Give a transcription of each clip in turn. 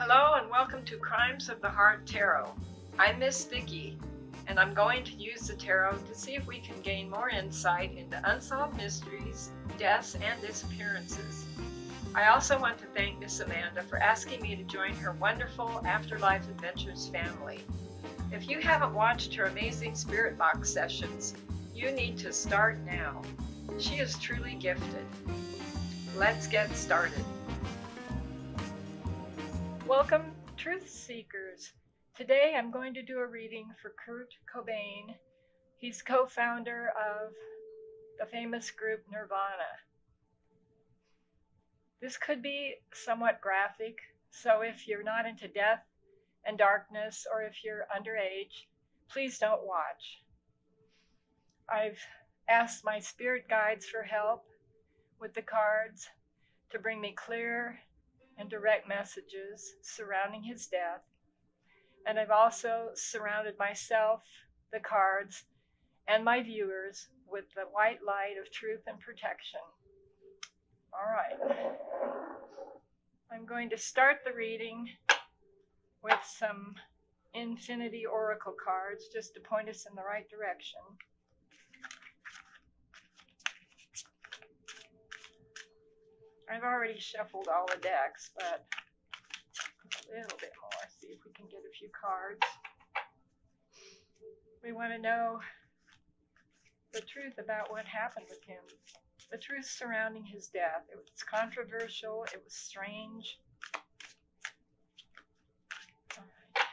Hello and welcome to Crimes of the Heart Tarot. I'm Miss Vicki, and I'm going to use the tarot to see if we can gain more insight into unsolved mysteries, deaths, and disappearances. I also want to thank Miss Amanda for asking me to join her wonderful Afterlife Adventures family. If you haven't watched her amazing Spirit Box sessions, you need to start now. She is truly gifted. Let's get started. Welcome, Truth Seekers. Today I'm going to do a reading for Kurt Cobain. He's co-founder of the famous group NIRVANA. This could be somewhat graphic, so if you're not into death and darkness, or if you're underage, please don't watch. I've asked my spirit guides for help with the cards to bring me clear and direct messages surrounding his death. And I've also surrounded myself, the cards, and my viewers with the white light of truth and protection. All right. I'm going to start the reading with some Infinity Oracle cards just to point us in the right direction. I've already shuffled all the decks, but a little bit more, see if we can get a few cards. We want to know the truth about what happened with him, the truth surrounding his death. It was controversial, it was strange. All right.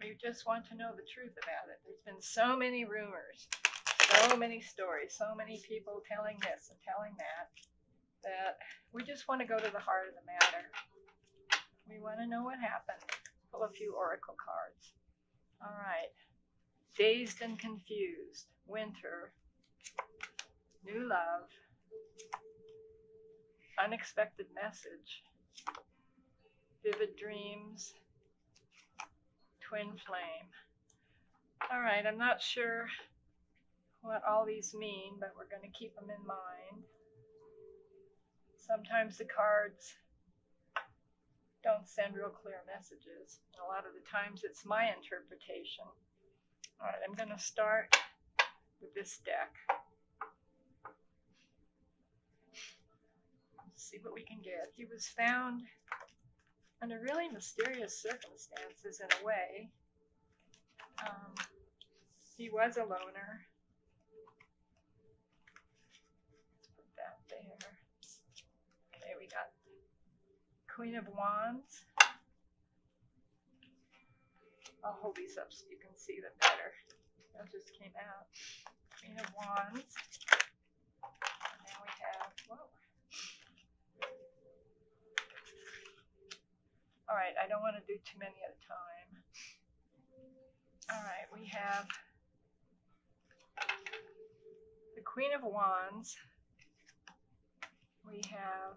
We just want to know the truth about it. There's been so many rumors, so many stories, so many people telling this and telling that, that we just want to go to the heart of the matter. We want to know what happened. Pull a few oracle cards. All right. Dazed and confused. Winter. New love. Unexpected message. Vivid dreams. Twin flame. All right. I'm not sure what all these mean, but we're going to keep them in mind. Sometimes the cards don't send real clear messages. A lot of the times it's my interpretation. All right, I'm going to start with this deck. Let's see what we can get. He was found under really mysterious circumstances in a way. He was a loner. Let's put that there. Okay, we got Queen of Wands. I'll hold these up so you can see them better. That just came out. Queen of Wands. And now we have, whoa. All right, I don't want to do too many at a time. All right, we have the Queen of Wands. We have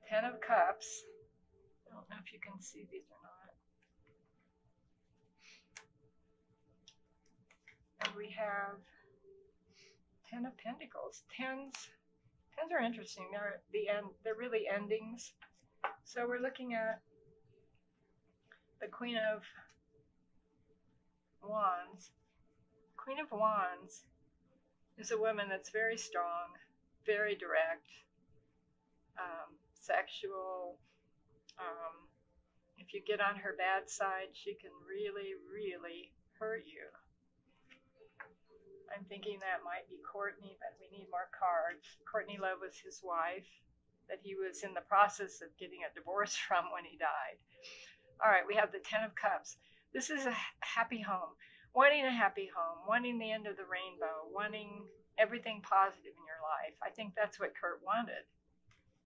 Ten of Cups. I don't know if you can see these or not. And we have Ten of Pentacles. Tens are interesting. They're really endings. So we're looking at the Queen of Wands. Queen of Wands is a woman that's very strong, very direct, sexual. If you get on her bad side, she can really, really hurt you. I'm thinking that might be Courtney, but we need more cards. Courtney Love was his wife that he was in the process of getting a divorce from when he died. All right, we have the Ten of Cups. This is a happy home. Wanting a happy home, wanting the end of the rainbow, wanting everything positive in your life. I think that's what Kurt wanted.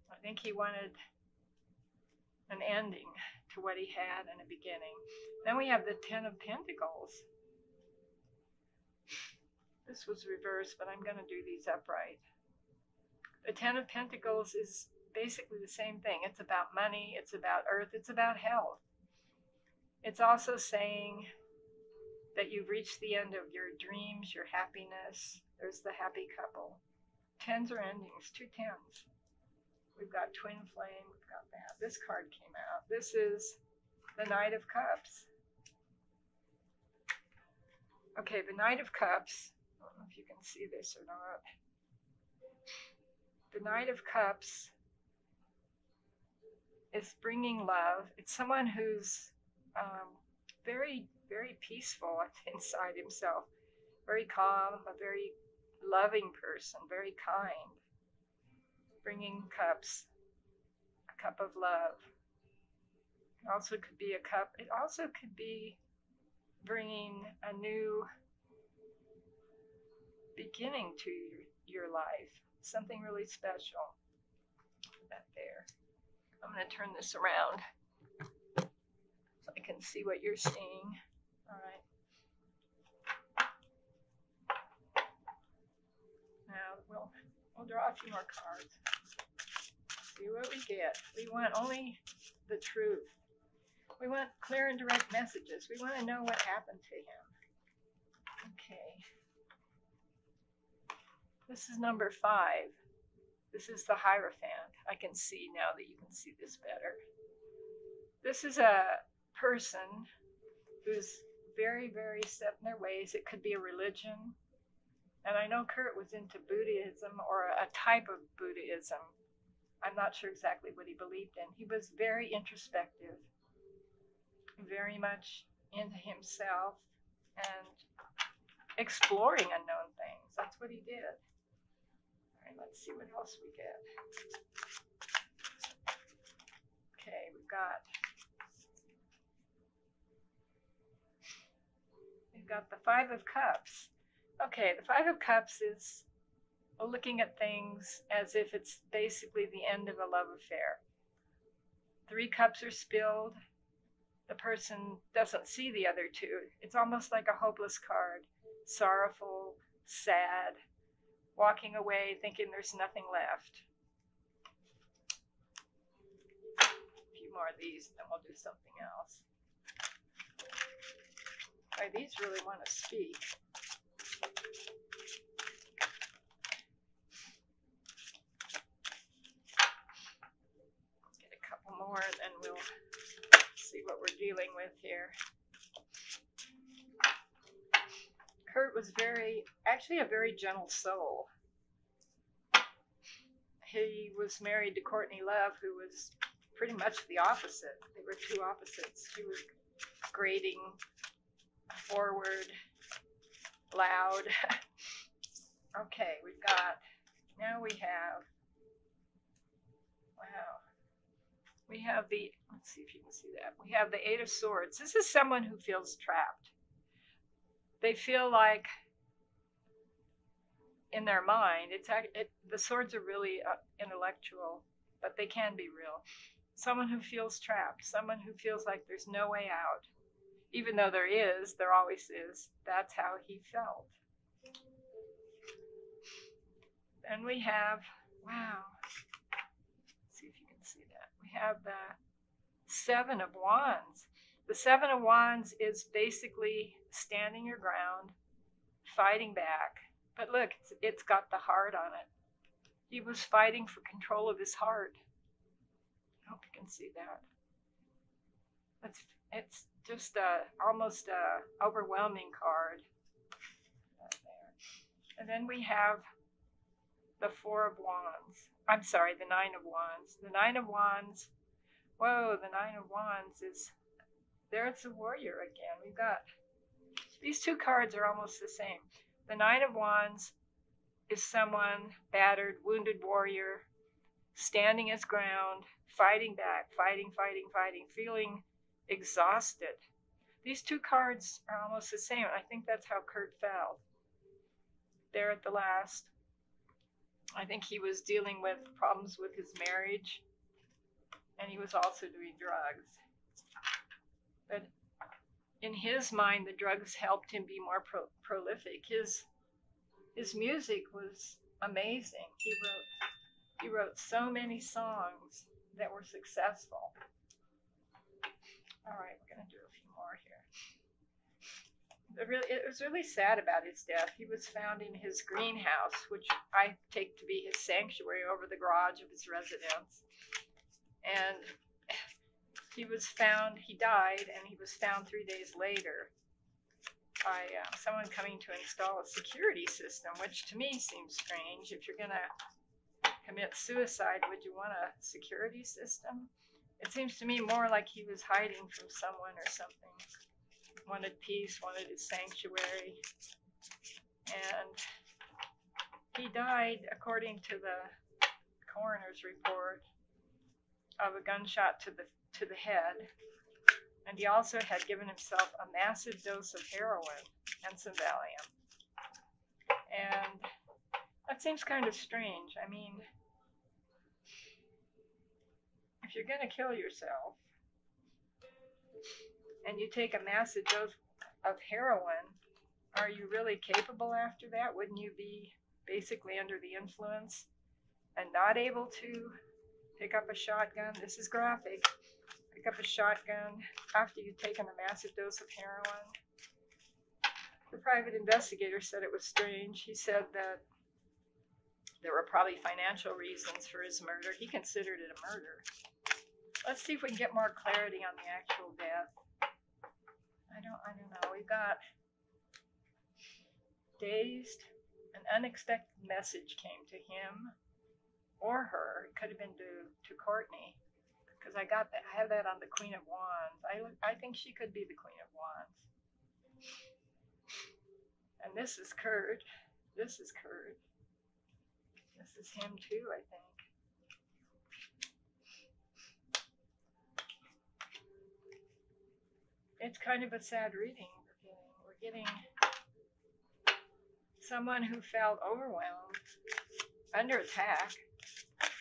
I think he wanted an ending to what he had in a beginning. Then we have the Ten of Pentacles. This was reversed, but I'm going to do these upright. The Ten of Pentacles is basically the same thing. It's about money, it's about earth, it's about health. It's also saying that you've reached the end of your dreams, your happiness. There's the happy couple. Tens are endings, 2 tens. We've got twin flame, we've got that. This card came out. This is the Knight of Cups. Okay, the Knight of Cups, I don't know if you can see this or not. The Knight of Cups is bringing love. It's someone who's very, very peaceful inside himself, very calm, a very loving person, very kind, bringing cups, a cup of love. It also could be a cup. It also could be bringing a new beginning to your life, something really special. That there. I'm going to turn this around so I can see what you're seeing. All right. Now we'll draw a few more cards. See what we get. We want only the truth. We want clear and direct messages. We want to know what happened to him. Okay. This is number 5. This is the Hierophant. I can see now that you can see this better. This is a person who's very, very set in their ways. It could be a religion. And I know Kurt was into Buddhism, or a type of Buddhism. I'm not sure exactly what he believed in. He was very introspective, very much into himself and exploring unknown things. That's what he did. All right, let's see what else we get. Okay, we've got the 5 of Cups. Okay, the 5 of Cups is looking at things as if it's basically the end of a love affair. 3 cups are spilled. The person doesn't see the other 2. It's almost like a hopeless card. Sorrowful, sad, walking away thinking there's nothing left. A few more of these, then we'll do something else. Right, these really want to speak. Get a couple more and then we'll see what we're dealing with here. Kurt was actually a very gentle soul. He was married to Courtney Love, who was pretty much the opposite. They were 2 opposites. She was grating, forward, loud. Okay, now we have, wow. We have let's see if you can see that. We have the 8 of Swords. This is someone who feels trapped. They feel like in their mind, the swords are really intellectual, but they can be real. Someone who feels trapped, someone who feels like there's no way out. Even though there always is. That's how he felt. And we have, wow, let's see if you can see that. We have the 7 of Wands. The 7 of Wands is basically standing your ground, fighting back. But look, it's got the heart on it. He was fighting for control of his heart. I hope you can see that. It's just almost a overwhelming card. And then we have the 4 of Wands. I'm sorry, the 9 of Wands. The 9 of Wands. Whoa, the 9 of Wands is, there's a warrior again. We've got, these 2 cards are almost the same. The 9 of Wands is someone battered, wounded warrior, standing his ground, fighting back, fighting, feeling exhausted. These 2 cards are almost the same. I think that's how Kurt felt. There at the last. I think he was dealing with problems with his marriage, and he was also doing drugs. But in his mind, the drugs helped him be more prolific. His music was amazing. He wrote so many songs that were successful. All right, we're going to do a few more here. It was really sad about his death. He was found in his greenhouse, which I take to be his sanctuary over the garage of his residence. And he died, and he was found 3 days later by someone coming to install a security system, which to me seems strange. If you're going to commit suicide, would you want a security system? It seems to me more like he was hiding from someone or something. Wanted peace, wanted his sanctuary. And he died, according to the coroner's report, of a gunshot to the head. And he also had given himself a massive dose of heroin and some Valium. And that seems kind of strange. I mean, if you're going to kill yourself and you take a massive dose of heroin, are you really capable after that? Wouldn't you be basically under the influence and not able to pick up a shotgun? This is graphic. Pick up a shotgun after you've taken a massive dose of heroin. The private investigator said it was strange. He said that there were probably financial reasons for his murder. He considered it a murder. Let's see if we can get more clarity on the actual death. I don't know. We've got dazed. An unexpected message came to him or her. It could have been to Courtney, because I have that on the Queen of Wands. I think she could be the Queen of Wands. And this is Kurt. This is Kurt. This is him too, I think. It's kind of a sad reading we're getting someone who felt overwhelmed, under attack,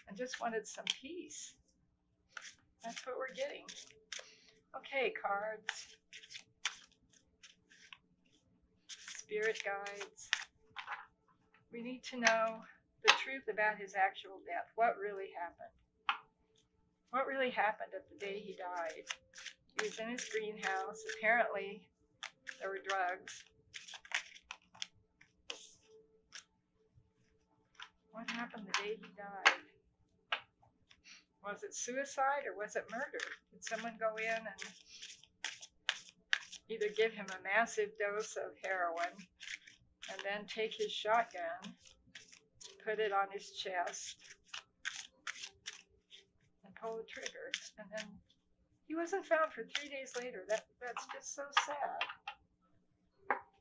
and just wanted some peace. That's what we're getting. Okay, cards. Spirit guides. We need to know the truth about his actual death. What really happened? What really happened at the day he died? He was in his greenhouse. Apparently, there were drugs. What happened the day he died? Was it suicide or was it murder? Did someone go in and either give him a massive dose of heroin and then take his shotgun, put it on his chest, and pull the trigger? And then he wasn't found for 3 days later. That's just so sad.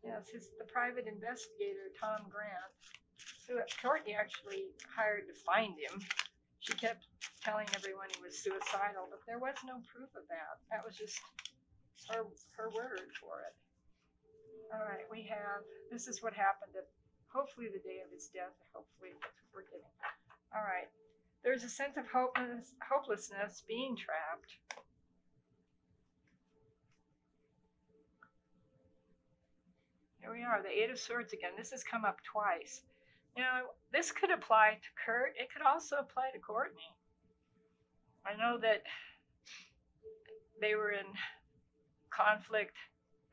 Yes, the private investigator, Tom Grant, who Courtney actually hired to find him. She kept telling everyone he was suicidal, but there was no proof of that. That was just her word for it. All right, this is what happened at hopefully the day of his death. Hopefully that's what we're getting. All right, there's a sense of hopelessness, being trapped. Here we are, the Eight of Swords again. This has come up twice. Now, this could apply to Kurt. It could also apply to Courtney. I know that they were in conflict.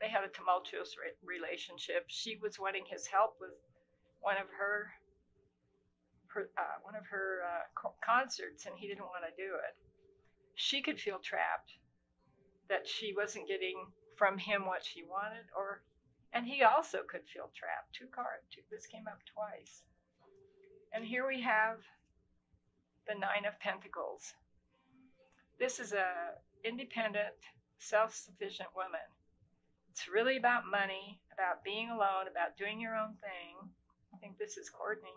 They had a tumultuous relationship. She was wanting his help with one of her concerts, and he didn't want to do it. She could feel trapped, that she wasn't getting from him what she wanted, and he also could feel trapped. Two cards. This came up twice. And here we have the Nine of Pentacles. This is a independent, self-sufficient woman. It's really about money, about being alone, about doing your own thing. I think this is Courtney.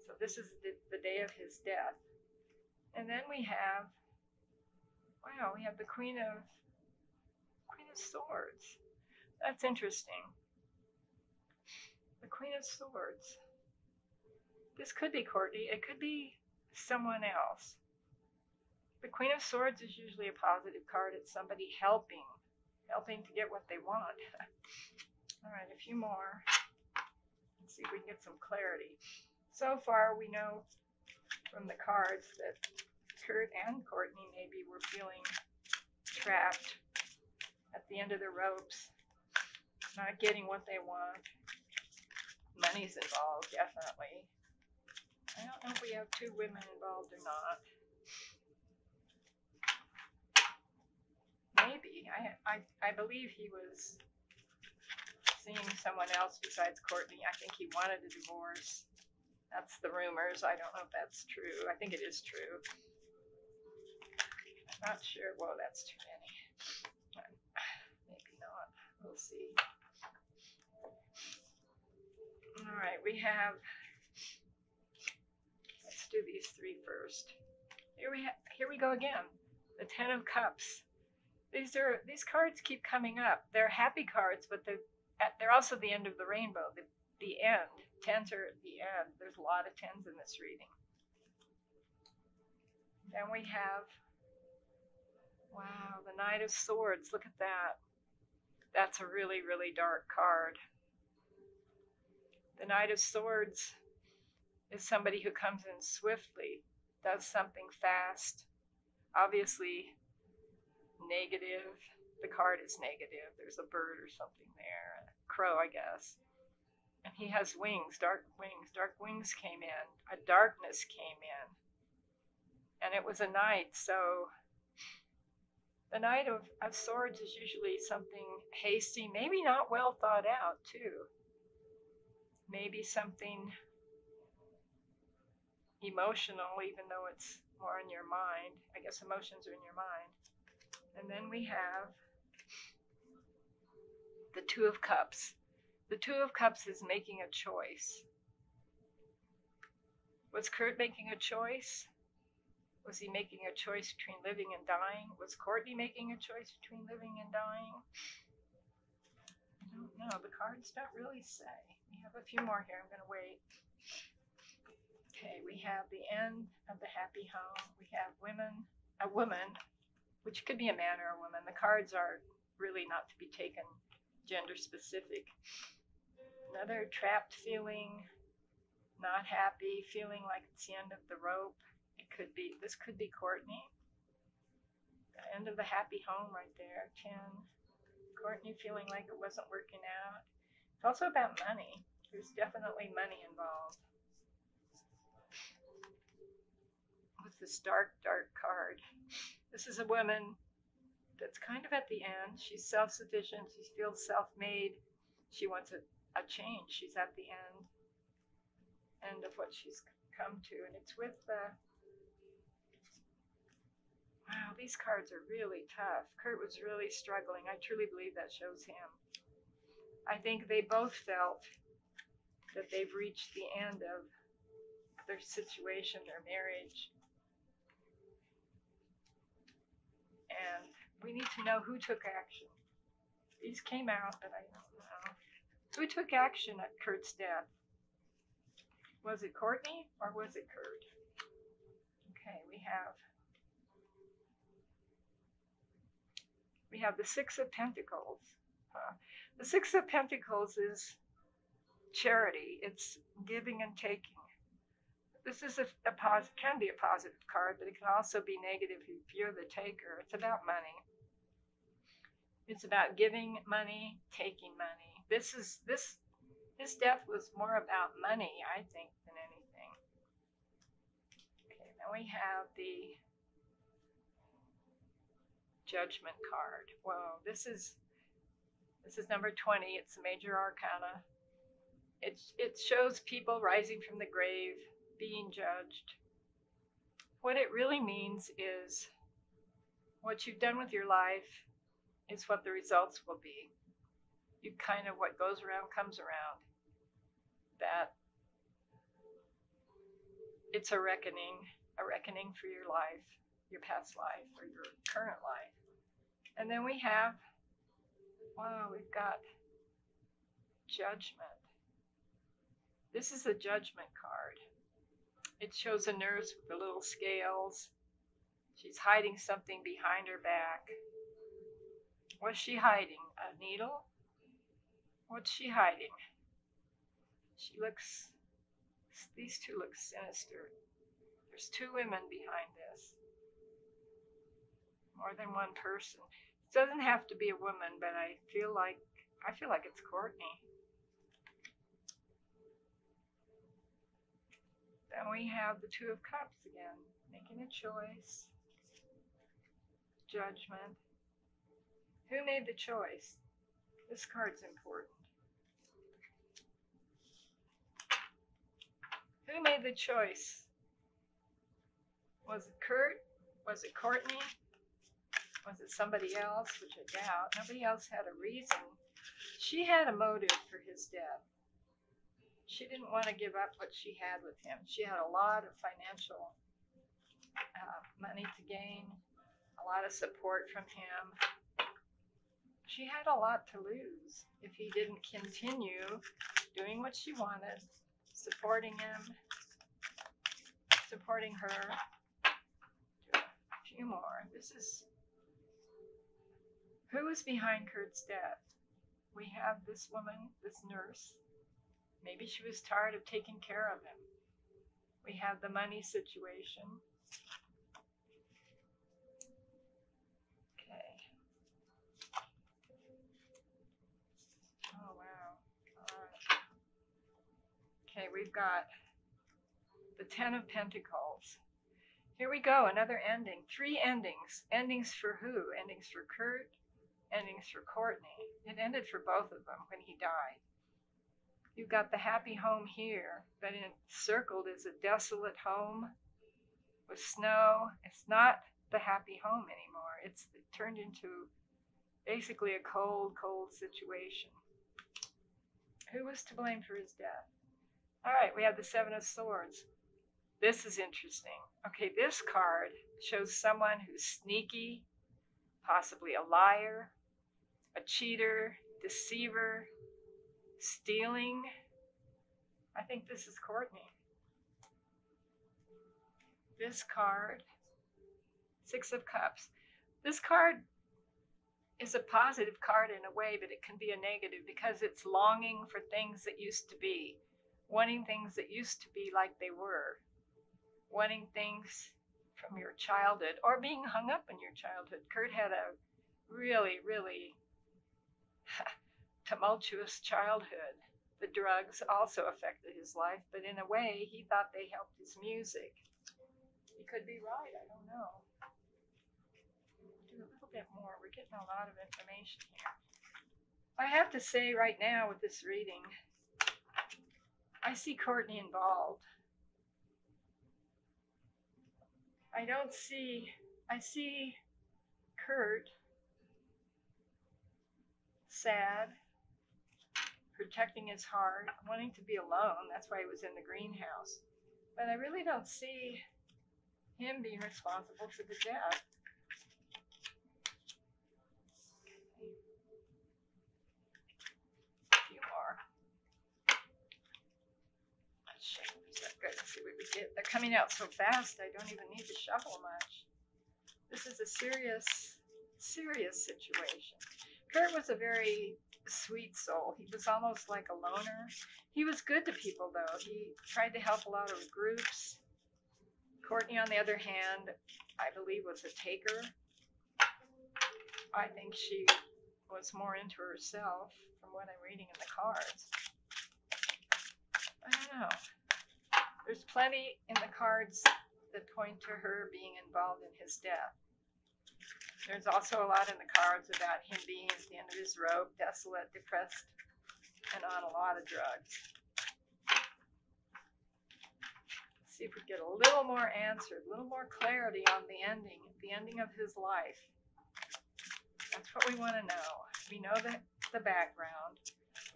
So this is the day of his death. And then we have the Queen of Swords. That's interesting. The Queen of Swords. This could be Courtney. It could be someone else. The Queen of Swords is usually a positive card. It's somebody helping to get what they want. All right, a few more. Let's see if we can get some clarity. So far, we know from the cards that Kurt and Courtney maybe were feeling trapped at the end of the ropes. not getting what they want. Money's involved, definitely. I don't know if we have two women involved or not. Maybe. I believe he was seeing someone else besides Courtney. I think he wanted a divorce. That's the rumors. I don't know if that's true. I think it is true. I'm not sure. Whoa, that's too many. Maybe not. We'll see. All right, we have, let's do these three first. Here we go again. The Ten of Cups. These cards keep coming up. They're happy cards, but they're also the end of the rainbow. The end. Tens are at the end. There's a lot of tens in this reading. Then we have, wow, the Knight of Swords. Look at that. That's a really, really dark card. The Knight of Swords is somebody who comes in swiftly, does something fast, obviously negative. The card is negative. There's a bird or something there, a crow, I guess. And he has wings, dark wings. Dark wings came in. A darkness came in. And it was a night, so the Knight of Swords is usually something hasty, maybe not well thought out, too. Maybe something emotional, even though it's more in your mind. I guess emotions are in your mind. And then we have the Two of Cups. The Two of Cups is making a choice. Was Kurt making a choice? Was he making a choice between living and dying? Was Courtney making a choice between living and dying? I don't know. The cards don't really say. We have a few more here. I'm going to wait. Okay, we have the end of the happy home. We have a woman, which could be a man or a woman. The cards are really not to be taken gender specific. Another trapped feeling, not happy, feeling like it's the end of the rope. This could be Courtney. The end of the happy home right there, 10. Courtney feeling like it wasn't working out. It's also about money. There's definitely money involved. With this dark, dark card. This is a woman that's kind of at the end. She's self-sufficient. She feels self-made. She wants a change. She's at the end of what she's come to. And it's with the... Wow, these cards are really tough. Kurt was really struggling. I truly believe that shows him. I think they both felt that they've reached the end of their situation, their marriage. And we need to know who took action. These came out, but I don't know. Who took action at Kurt's death? Was it Courtney or was it Kurt? Okay, we have the Six of Pentacles. The Six of Pentacles is charity. It's giving and taking. This is can be a positive card, but it can also be negative if you're the taker. It's about money. It's about giving money, taking money. His death was more about money, I think, than anything. Okay, then we have the Judgment card. Whoa, this is number 20. It's a major arcana. It shows people rising from the grave, being judged. What it really means is what you've done with your life is what the results will be. You kind of, what goes around comes around. That it's a reckoning for your life, your past life, or your current life. And then we have, wow, we've got Judgment. This is a Judgment card. It shows a nurse with the little scales. She's hiding something behind her back. What's she hiding? A needle? What's she hiding? These two look sinister. There's two women behind this. More than one person. It doesn't have to be a woman, but I feel like I feel like it's Courtney. Then we have the Two of Cups again, making a choice, judgment. Who made the choice? This card's important. Who made the choice? Was it Kurt? Was it Courtney? Was it somebody else? Which I doubt. Nobody else had a reason. She had a motive for his death. She didn't want to give up what she had with him. She had a lot of financial money to gain, a lot of support from him. She had a lot to lose if he didn't continue doing what she wanted, supporting him, supporting her. Do a few more. This is who was behind Kurt's death. We have this woman, this nurse. Maybe she was tired of taking care of him. We have the money situation. Okay. Oh, wow. All right. Okay, we've got the Ten of Pentacles. Here we go, another ending. 3 endings. Endings for who? Endings for Kurt, endings for Courtney. It ended for both of them when he died. You've got the happy home here, but encircled is a desolate home with snow. It's not the happy home anymore. It turned into basically a cold, cold situation. Who was to blame for his death? All right, we have the Seven of Swords. This is interesting. Okay, this card shows someone who's sneaky, possibly a liar, a cheater, deceiver, stealing. I think this is Courtney. This card, Six of Cups. This card is a positive card in a way, but it can be a negative because it's longing for things that used to be, wanting things that used to be like they were, wanting things from your childhood or being hung up in your childhood. Kurt had a really, really tumultuous childhood. The drugs also affected his life, but in a way, he thought they helped his music. He could be right, I don't know. Do a little bit more. We're getting a lot of information here. I have to say right now with this reading, I see Courtney involved. I see Kurt sad, protecting his heart, wanting to be alone. That's why he was in the greenhouse. But I really don't see him being responsible for the death. A few more. Let's shuffle these up good and see what we get. They're coming out so fast, I don't even need to shuffle much. This is a serious, serious situation. Kurt was a very sweet soul. He was almost like a loner. He was good to people, though. He tried to help a lot of groups. Courtney, on the other hand, I believe was a taker. I think she was more into herself from what I'm reading in the cards. I don't know. There's plenty in the cards that point to her being involved in his death. There's also a lot in the cards about him being at the end of his rope, desolate, depressed, and on a lot of drugs. Let's see if we get a little more answer, a little more clarity on the ending of his life. That's what we want to know. We know the background.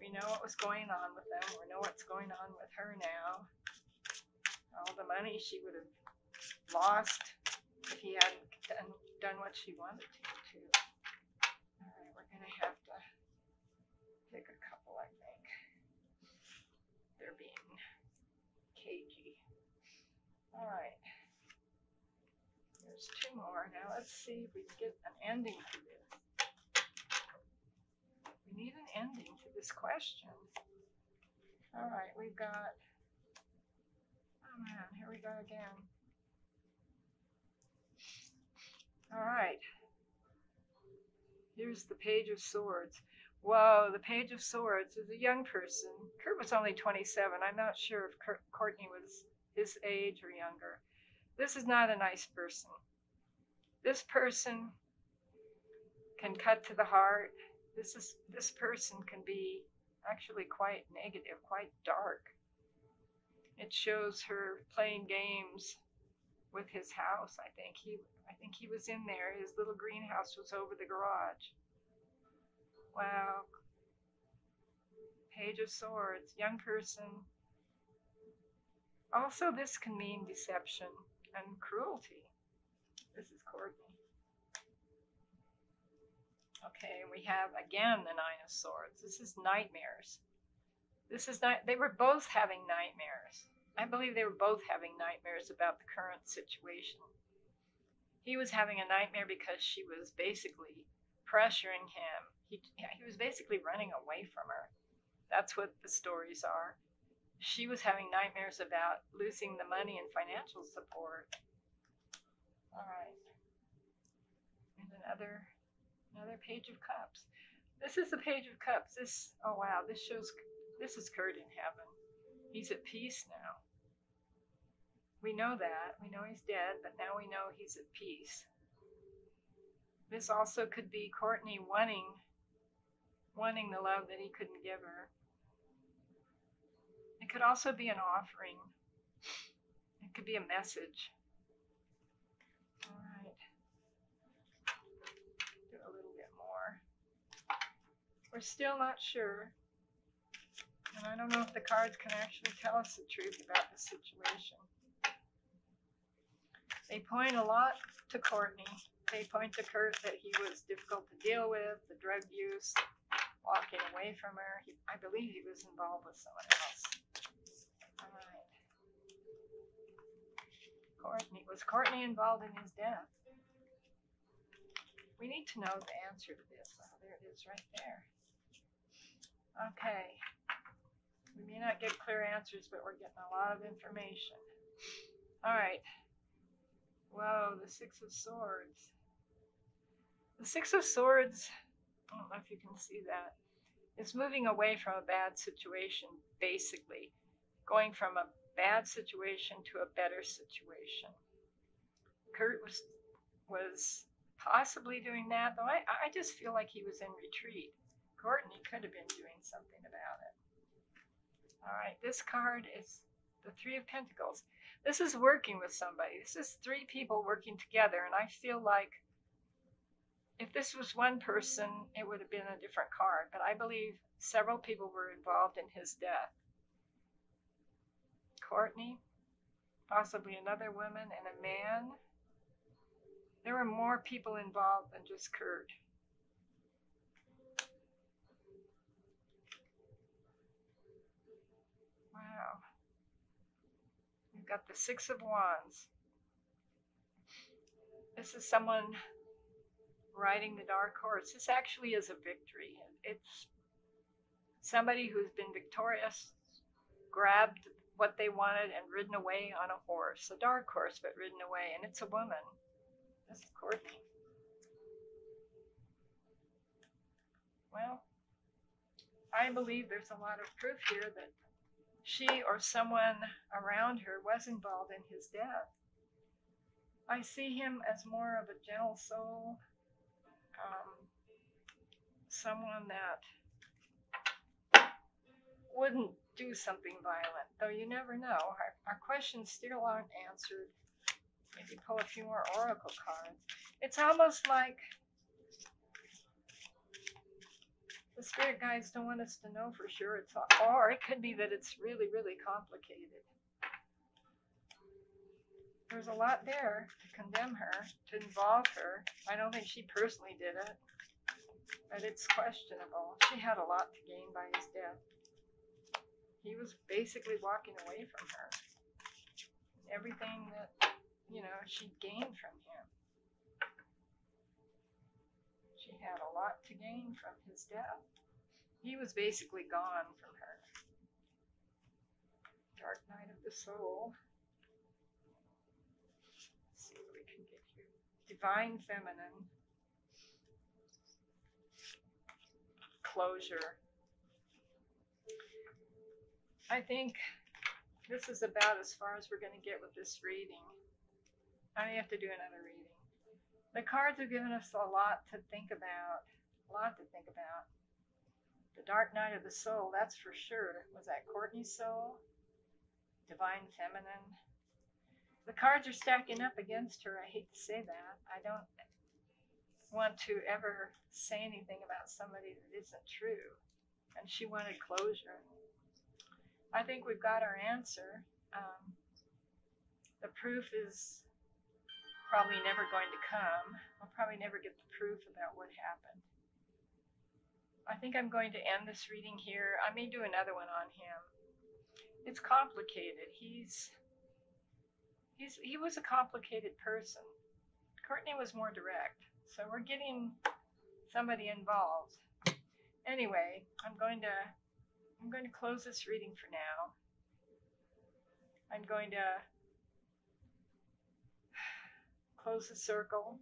We know what was going on with them. We know what's going on with her now. All the money she would have lost if he hadn't done what she wanted to. All right, we're going to have to pick a couple, I think. They're being cagey. All right. There's 2 more. Now let's see if we can get an ending to this. We need an ending to this question. All right, we've got, oh man, here we go again. All right. Here's the Page of Swords. Whoa, the Page of Swords is a young person. Kurt was only 27. I'm not sure if Courtney was his age or younger. This is not a nice person. This person can cut to the heart. This person can be actually quite negative, quite dark. It shows her playing games with his house. I think he was in there. His little greenhouse was over the garage. Wow. Page of Swords, young person. Also, this can mean deception and cruelty. This is Courtney. Okay, we have again the Nine of Swords. This is nightmares. They were both having nightmares. I believe they were both having nightmares about the current situation. He was having a nightmare because she was basically pressuring him. He was basically running away from her. That's what the stories are. She was having nightmares about losing the money and financial support. All right. And another Page of Cups. This is the Page of Cups. Oh wow, this is Kurt in heaven. He's at peace now. We know that. We know he's dead, but now we know he's at peace. This also could be Courtney wanting the love that he couldn't give her. It could also be an offering. It could be a message. All right. Do a little bit more. We're still not sure. And I don't know if the cards can actually tell us the truth about the situation. They point a lot to Courtney. They point to Kurt that he was difficult to deal with, the drug use, walking away from her. I believe he was involved with someone else. All right. Was Courtney involved in his death? We need to know the answer to this. Oh, there it is right there. Okay. We may not get clear answers, but we're getting a lot of information. All right. Whoa, the Six of Swords. The Six of Swords, I don't know if you can see that, is moving away from a bad situation, basically. Going from a bad situation to a better situation. Kurt was possibly doing that, though I just feel like he was in retreat. Courtney could have been doing something about it. All right, this card is the Three of Pentacles. This is working with somebody. This is three people working together, and I feel like if this was one person, it would have been a different card, but I believe several people were involved in his death. Courtney, possibly another woman, and a man. There were more people involved than just Kurt. Wow. We've got the Six of Wands. This is someone riding the dark horse. This actually is a victory. It's somebody who's been victorious, grabbed what they wanted and ridden away on a horse, a dark horse, but ridden away, and it's a woman. This is Courtney. Well, I believe there's a lot of proof here that she or someone around her was involved in his death. I see him as more of a gentle soul, someone that wouldn't do something violent, though you never know. Our questions still aren't answered. Maybe pull a few more oracle cards. It's almost like the spirit guides don't want us to know for sure. Or it could be that it's really, really complicated. There's a lot there to condemn her, to involve her. I don't think she personally did it, but it's questionable. She had a lot to gain by his death. He was basically walking away from her. Everything that, she gained from him. She had a lot to gain from his death. He was basically gone from her. Dark night of the soul. Let's see what we can get here. Divine feminine. closure. I think this is about as far as we're going to get with this reading. I may have to do another reading. The cards are giving us a lot to think about. A lot to think about. The dark night of the soul, that's for sure. Was that Courtney's soul? Divine feminine. The cards are stacking up against her. I hate to say that. I don't want to ever say anything about somebody that isn't true. And she wanted closure. I think we've got our answer. The proof is probably never going to come. We'll probably never get the proof about what happened. I think I'm going to end this reading here. I may do another one on him. It's complicated. He was a complicated person. Courtney was more direct. So we're getting somebody involved. Anyway, I'm going to close this reading for now. I'm going to close the circle.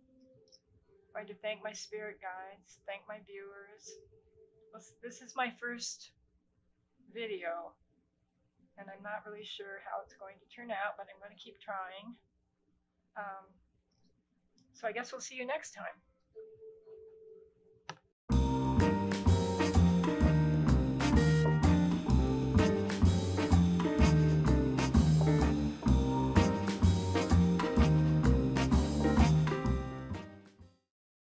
I'm going to thank my spirit guides, thank my viewers. This is my first video, and I'm not really sure how it's going to turn out, but I'm going to keep trying. So I guess we'll see you next time.